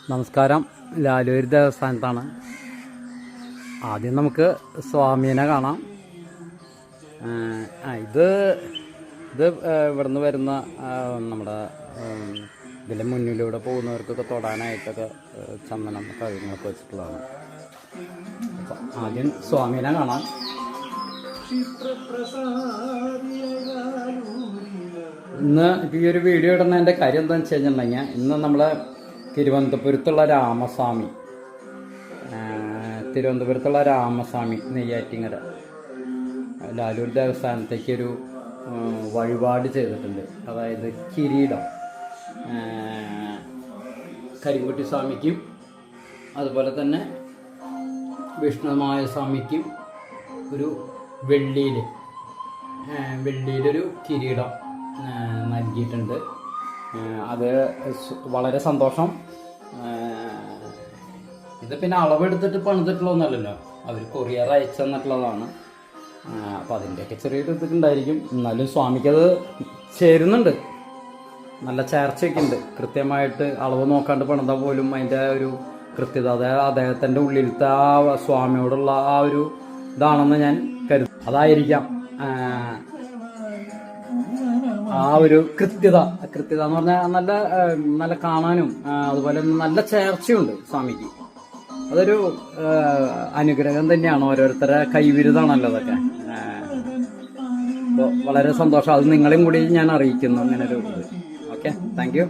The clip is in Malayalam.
നമസ്കാരം. ലാലൂർ ദേവസ്ഥാനത്താണ്. ആദ്യം നമുക്ക് സ്വാമീനെ കാണാം. ഇത് ഇവിടുന്ന് വരുന്ന നമ്മുടെ ഇതിൻ്റെ മുന്നിലൂടെ പോകുന്നവർക്കൊക്കെ തൊടാനായിട്ടൊക്കെ ചന്ദനം കാര്യങ്ങളൊക്കെ വെച്ചിട്ടുള്ളതാണ്. ആദ്യം സ്വാമീനെ കാണാം. ഇന്ന് ഈ ഒരു വീഡിയോ ഇടുന്നതിൻ്റെ കാര്യം എന്താണെന്ന് വെച്ച് കഴിഞ്ഞിട്ടുണ്ടെങ്കിൽ, ഇന്ന് നമ്മളെ തിരുവനന്തപുരത്തുള്ള രാമസ്വാമി നെയ്യാറ്റിങ്ങര ലാലൂർ ദേവസ്ഥാനത്തേക്കൊരു വഴിപാട് ചെയ്തിട്ടുണ്ട്. അതായത് കിരീടം കരിങ്കുട്ടി സ്വാമിക്കും അതുപോലെ തന്നെ വിഷ്ണുമായ സ്വാമിക്കും ഒരു വെള്ളിയിലൊരു കിരീടം നൽകിയിട്ടുണ്ട്. അത് വളരെ സന്തോഷം. ഇത് പിന്നെ അളവെടുത്തിട്ട് പണിതിട്ടുള്ളതൊന്നല്ലല്ലോ, അവർ കൊറിയർ അയച്ചെന്നിട്ടുള്ളതാണ്. അപ്പോൾ അതിൻ്റെയൊക്കെ ചെറിയൊരു ഇതൊക്കെയുണ്ടായിരിക്കും. എന്നാലും സ്വാമിക്കത് ചേരുന്നുണ്ട്, നല്ല ചേർച്ചയൊക്കെ ഉണ്ട്. കൃത്യമായിട്ട് അളവ് നോക്കാണ്ട് പണിതാൽ പോലും അതിൻ്റെ ഒരു കൃത്യത, അതായത് അദ്ദേഹത്തിൻ്റെ ഉള്ളിലത്തെ ആ സ്വാമിയോടുള്ള ആ ഒരു ഇതാണെന്ന് ഞാൻ കരുതുന്നു. അതായിരിക്കാം ആ ഒരു കൃത്യത എന്ന് പറഞ്ഞാൽ നല്ല കാണാനും അതുപോലെ നല്ല ചേർച്ചയുണ്ട് സ്വാമിക്ക്. അതൊരു അനുഗ്രഹം തന്നെയാണ്, ഓരോരുത്തരുടെ കൈവിരുതാണല്ലോ അതൊക്കെ. അപ്പോൾ വളരെ സന്തോഷം. അത് നിങ്ങളെയും കൂടി ഞാൻ അറിയിക്കുന്നു അങ്ങനെ ഒരു ഇത്. Okay, thank you.